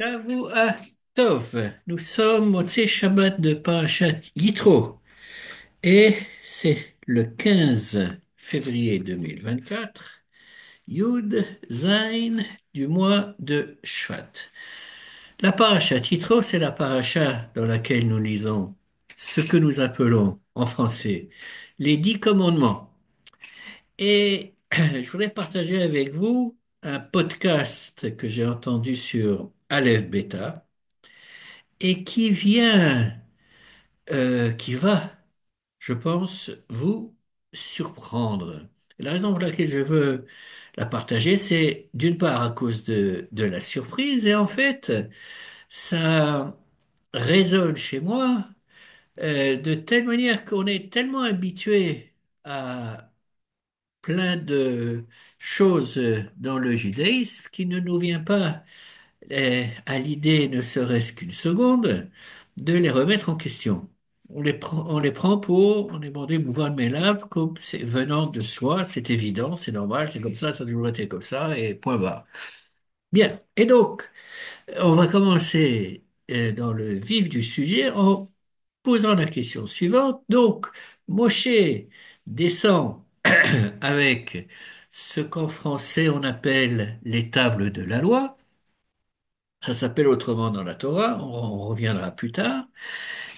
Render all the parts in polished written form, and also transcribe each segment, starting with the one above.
Shavu Tov. Nous sommes au Motzei Shabbat de Parashat Yitro et c'est le 15 février 2024, Yud Zain du mois de Shvat. La Parashat Yitro, c'est la parasha dans laquelle nous lisons ce que nous appelons en français les 10 commandements. Et je voudrais partager avec vous un podcast que j'ai entendu sur Aleph Beta et qui va, je pense, vous surprendre. La raison pour laquelle je veux la partager, c'est d'une part à cause de la surprise, et en fait, ça résonne chez moi de telle manière qu'on est tellement habitué à plein de choses dans le judaïsme qui ne nous vient pas à l'idée, ne serait-ce qu'une seconde, de les remettre en question. On les prend pour, on est bandé mouvant de mes lèvres, comme c'est venant de soi, c'est évident, c'est normal, c'est comme ça a toujours été comme ça, et point barre. Bien. Et donc, on va commencer dans le vif du sujet en posant la question suivante. Donc, Moshe descend avec ce qu'en français on appelle les tables de la loi. Ça s'appelle autrement dans la Torah, on reviendra plus tard.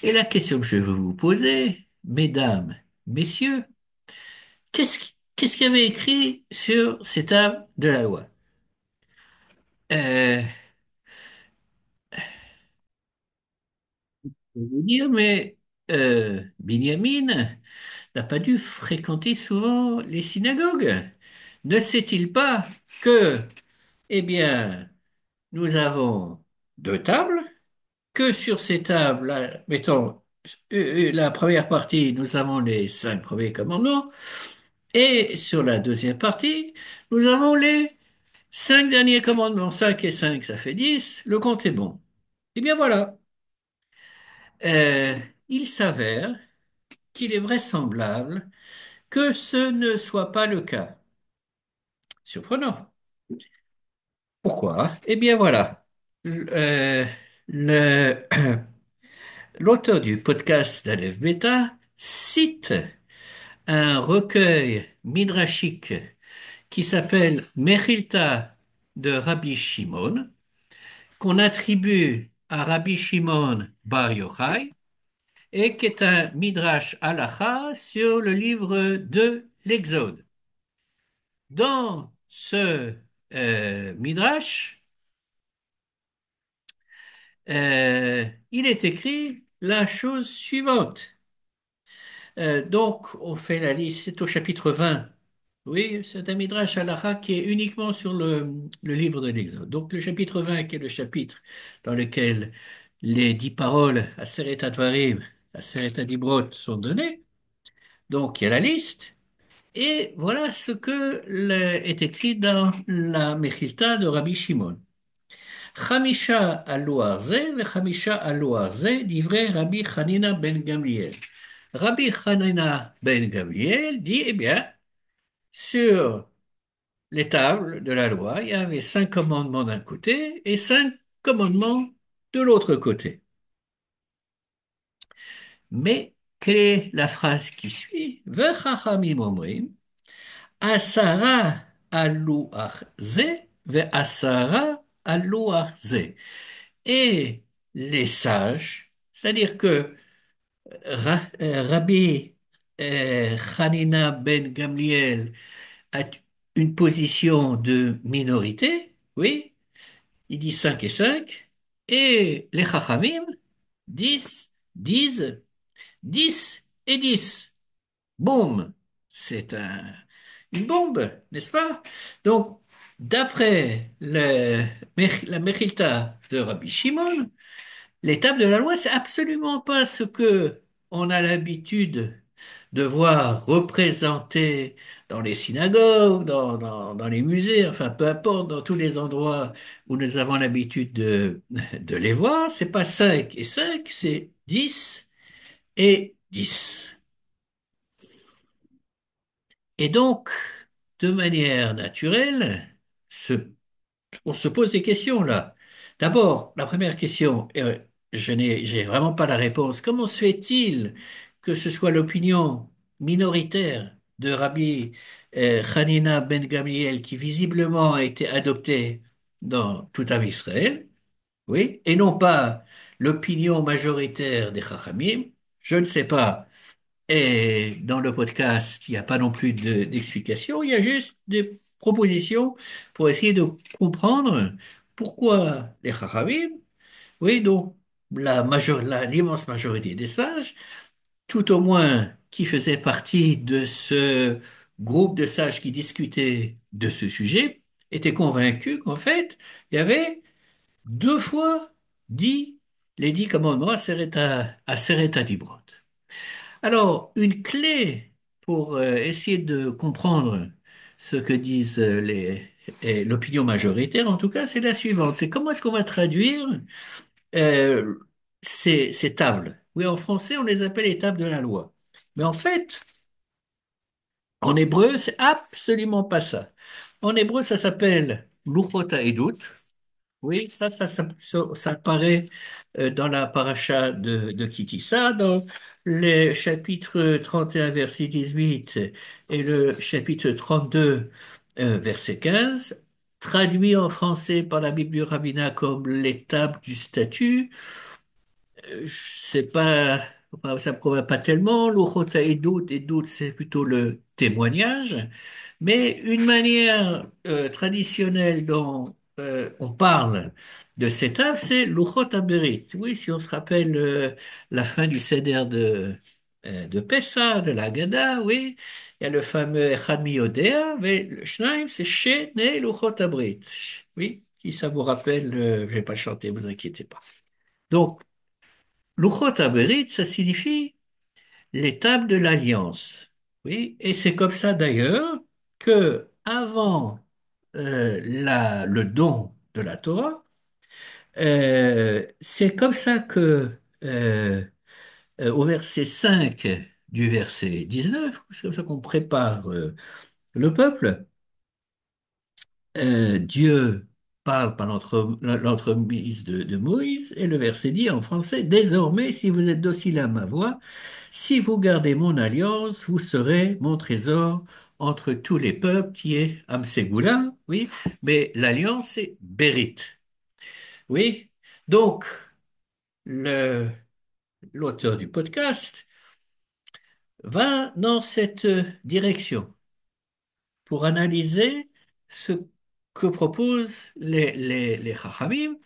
Et la question que je veux vous poser, mesdames, messieurs, qu'est-ce qu'il y avait écrit sur ces tables de la loi? Je vais vous dire, mais Binyamin n'a pas dû fréquenter souvent les synagogues. Ne sait-il pas que, eh bien, nous avons deux tables, que sur ces tables, là, mettons, la première partie, nous avons les 5 premiers commandements, et sur la deuxième partie, nous avons les 5 derniers commandements. 5 et 5, ça fait 10, le compte est bon. Eh bien voilà. Euh, il s'avère qu'il est vraisemblable que ce ne soit pas le cas. Surprenant. Pourquoi? Eh bien voilà. Le, l'auteur du podcast d'Aleph Beta cite un recueil midrashique qui s'appelle Mechilta de Rabbi Shimon, qu'on attribue à Rabbi Shimon Bar Yochai, et qui est un midrash halacha sur le livre de l'Exode. Dans ce midrash, il est écrit la chose suivante. Donc, on fait la liste, c'est au chapitre 20. Oui, c'est un Midrash Halacha qui est uniquement sur le livre de l'Exode. Donc, le chapitre 20, qui est le chapitre dans lequel les 10 paroles, Aseret Advarim, Aseret Adibrot, sont données. Donc, il y a la liste. Et voilà ce que est écrit dans la Mechilta de Rabbi Shimon. Chamisha alou arze, ve chamisha alou arze, d'ivrei Rabbi Hanina ben Gamliel. Rabbi Hanina ben Gamliel dit, eh bien, sur les tables de la loi, il y avait 5 commandements d'un côté et 5 commandements de l'autre côté. Mais quelle est la phrase qui suit? Vechachamim omrim, asara alou arze, ve asara alou arze. Et les sages, c'est-à-dire que Rabbi Hanina ben Gamliel a une position de minorité, oui, il dit 5 et 5, et les Chachamim disent 10 et 10. Boum! C'est une bombe, n'est-ce pas? Donc, d'après la Mechilta de Rabbi Shimon, l'étape de la loi, c'est absolument pas ce que on a l'habitude de voir représenté dans les synagogues, dans les musées, enfin peu importe, dans tous les endroits où nous avons l'habitude de les voir. C'est pas 5 et 5, c'est 10 et 10. Et donc, de manière naturelle, on se pose des questions là. D'abord, la première question, j'ai vraiment pas la réponse. Comment se fait-il que ce soit l'opinion minoritaire de Rabbi Hanina ben Gamliel qui visiblement a été adoptée dans tout Am Israël, oui, et non pas l'opinion majoritaire des Chachamim? Je ne sais pas. Et dans le podcast, il n'y a pas non plus d'explications, il y a juste des propositions pour essayer de comprendre pourquoi les Chachamim, oui, donc l'immense majorité des sages, tout au moins qui faisaient partie de ce groupe de sages qui discutaient de ce sujet, étaient convaincus qu'en fait, il y avait deux fois dit les 10 commandements à Seret Dibrot. Alors, une clé pour essayer de comprendre ce que disent l'opinion majoritaire, en tout cas, c'est la suivante. C'est comment est-ce qu'on va traduire euh, ces tables? Oui, en français, on les appelle les tables de la loi. Mais en fait, en hébreu, c'est absolument pas ça. En hébreu, ça s'appelle Luchot HaEdut. Oui, ça apparaît dans la paracha de Kitissa, dans les chapitres 31, verset 18 et le chapitre 32, verset 15, traduit en français par la Bible du rabbinat comme l'étape du statut. C'est pas, enfin, ça ne provient pas tellement. L'Uchota et doute, c'est plutôt le témoignage. Mais une manière traditionnelle dont on parle de cette œuvre, c'est Luchot Berit. Oui, si on se rappelle la fin du Seder de Pessah, de la Haggadah, oui, il y a le fameux Echad Miyodea, mais le Shnaim, c'est Shene Luchot Berit. Oui, si ça vous rappelle, je vais pas le chanter, vous inquiétez pas. Donc, Luchot Berit, ça signifie l'étape de l'alliance. Oui, et c'est comme ça d'ailleurs que avant le don de la Torah, c'est comme ça que au verset 5 du verset 19, c'est comme ça qu'on prépare le peuple. Dieu parle par l'entremise de Moïse, et le verset dit en français, désormais, si vous êtes docile à ma voix, si vous gardez mon alliance, vous serez mon trésor entre tous les peuples qui est Amségoula, oui, mais l'alliance c'est Bérit, oui. Donc, le, l'auteur du podcast va dans cette direction pour analyser ce que proposent les Chachamim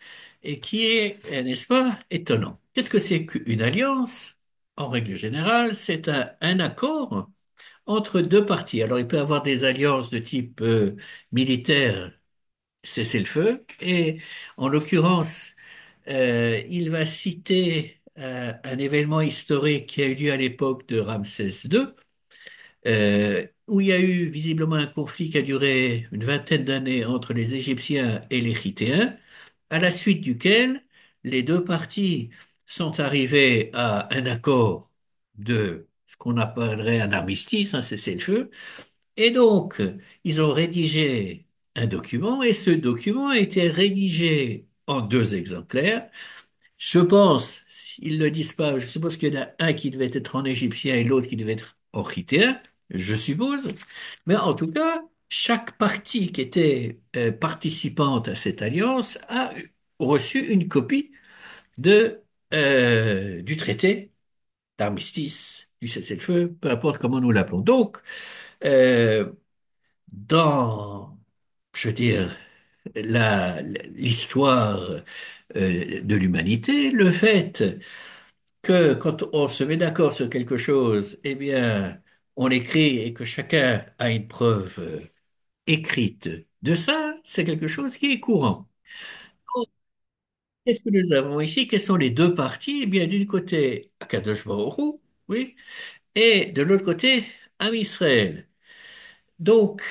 et qui est, n'est-ce pas, étonnant. Qu'est-ce que c'est qu'une alliance? En règle générale, c'est un accord entre deux parties. Alors, il peut y avoir des alliances de type militaire, cessez-le-feu, et en l'occurrence, il va citer un événement historique qui a eu lieu à l'époque de Ramsès II, où il y a eu visiblement un conflit qui a duré une vingtaine d'années entre les Égyptiens et les Chittéens, à la suite duquel les deux parties sont arrivées à un accord de ce qu'on appellerait un armistice, un cessez-le-feu, et donc ils ont rédigé un document, et ce document a été rédigé en deux exemplaires. Je pense, ils ne le disent pas, je suppose qu'il y en a un qui devait être en égyptien et l'autre qui devait être en chittéen, je suppose. Mais en tout cas, chaque partie qui était participante à cette alliance a reçu une copie du traité d'armistice, du cessez-le-feu, peu importe comment nous l'appelons. Donc, euh, dans, je veux dire, l'histoire de l'humanité, le fait que quand on se met d'accord sur quelque chose, eh bien, on écrit et que chacun a une preuve écrite de ça, c'est quelque chose qui est courant. Donc, qu'est-ce que nous avons ici? Quelles sont les deux parties? Eh bien, d'une côté, Akadosh Baruch Hu, oui, et de l'autre côté, Am Israël. Donc,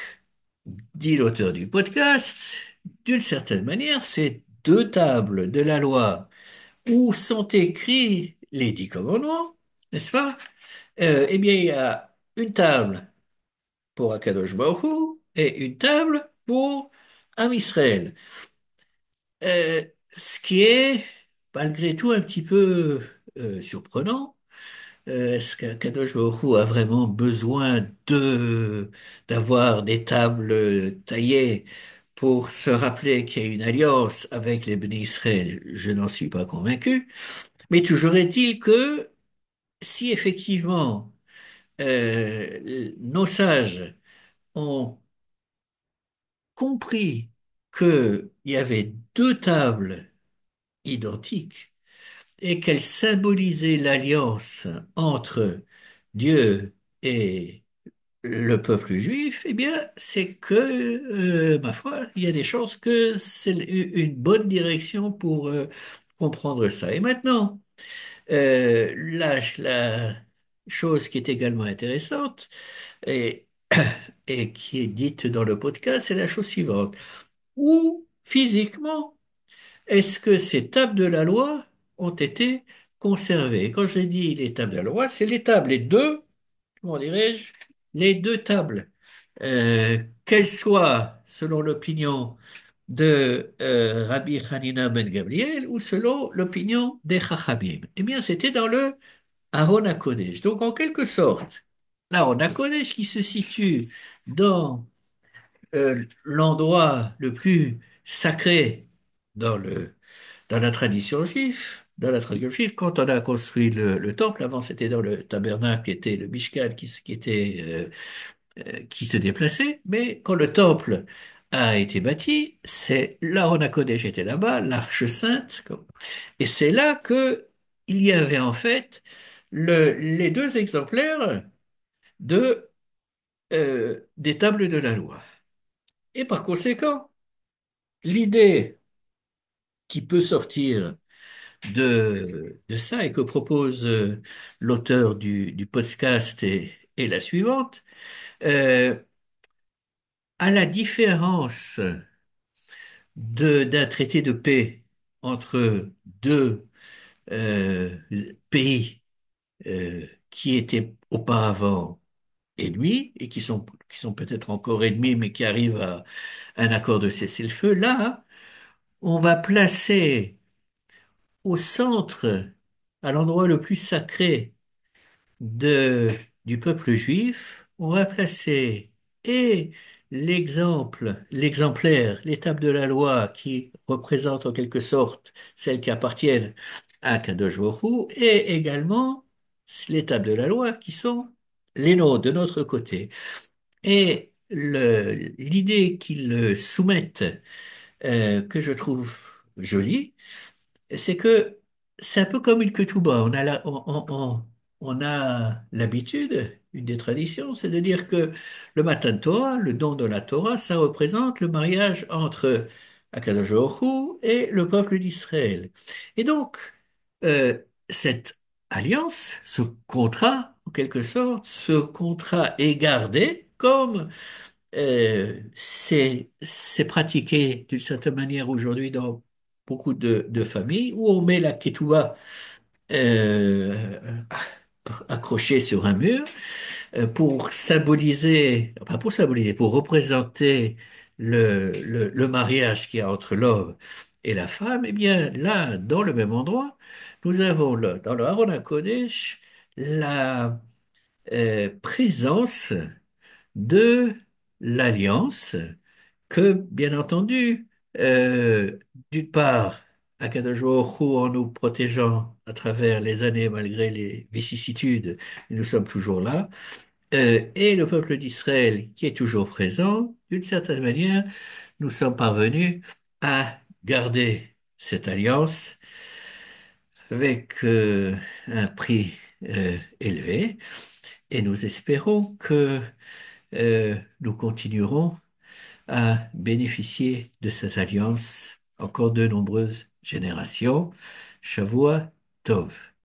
dit l'auteur du podcast, d'une certaine manière, c'est deux tables de la loi où sont écrits les 10 commandements, n'est-ce pas? Eh bien, il y a une table pour Akadosh Baruch Hu et une table pour Am Israël. Ce qui est malgré tout un petit peu surprenant. Est-ce qu'Akadosh Baruch Hu a vraiment besoin de d'avoir des tables taillées pour se rappeler qu'il y a une alliance avec les bénis Israël? Je n'en suis pas convaincu. Mais toujours est-il que si effectivement nos sages ont compris qu'il y avait deux tables identiques et qu'elles symbolisaient l'alliance entre Dieu et le peuple juif, eh bien, c'est que, ma foi, il y a des chances que c'est une bonne direction pour comprendre ça. Et maintenant, la chose qui est également intéressante et, et qui est dite dans le podcast, c'est la chose suivante. Où, physiquement, est-ce que ces tables de la loi ont été conservées? Et quand je dis les tables de la loi, c'est les tables, les deux, comment dirais-je, les deux tables, qu'elles soient selon l'opinion de Rabbi Hanina ben Gabriel ou selon l'opinion des Chachamim. Eh bien, c'était dans le Aaron HaKodesh. Donc, en quelque sorte, l'Aaron HaKodesh qui se situe dans l'endroit le plus sacré dans dans la tradition juive. Dans la tradition juive, quand on a construit le temple, avant c'était dans le tabernacle qui était le Mishkan qui était qui se déplaçait, mais quand le temple a été bâti, c'est l'Aaron HaKodesh était là-bas, l'Arche Sainte, et c'est là que il y avait en fait les deux exemplaires de des tables de la loi. Et par conséquent, l'idée qui peut sortir de ça et que propose l'auteur du podcast est la suivante. Euh, à la différence d'un traité de paix entre deux pays qui étaient auparavant ennemis et qui sont peut-être encore ennemis mais qui arrivent à un accord de cessez-le-feu, là, on va placer au centre, à l'endroit le plus sacré de, du peuple juif, on va placer et l'exemplaire, l'étape de la loi qui représente en quelque sorte celles qui appartiennent à Kadosh Baruch Hu, et également l'étape de la loi qui sont les nôtres de notre côté. Et l'idée qu'ils soumettent, que je trouve jolie, c'est que c'est un peu comme une ketouba. On a l'habitude, une des traditions, c'est de dire que le Matan Torah, le don de la Torah, ça représente le mariage entre Akadosh Baruch Hu et le peuple d'Israël. Et donc, cette alliance, ce contrat, en quelque sorte, ce contrat est gardé comme c'est pratiqué d'une certaine manière aujourd'hui dans beaucoup de familles où on met la ketouba euh, accrochée sur un mur pour symboliser, pas pour symboliser, pour représenter le mariage qu'il y a entre l'homme et la femme. Eh bien, là, dans le même endroit, nous avons dans le Aaron HaKodesh la présence de l'alliance que, bien entendu, euh, d'une part, Akadosh Baruch Hu, en nous protégeant à travers les années, malgré les vicissitudes, nous sommes toujours là, et le peuple d'Israël qui est toujours présent, d'une certaine manière, nous sommes parvenus à garder cette alliance avec un prix élevé, et nous espérons que nous continuerons à bénéficier de cette alliance encore de nombreuses générations. Shavua Tov.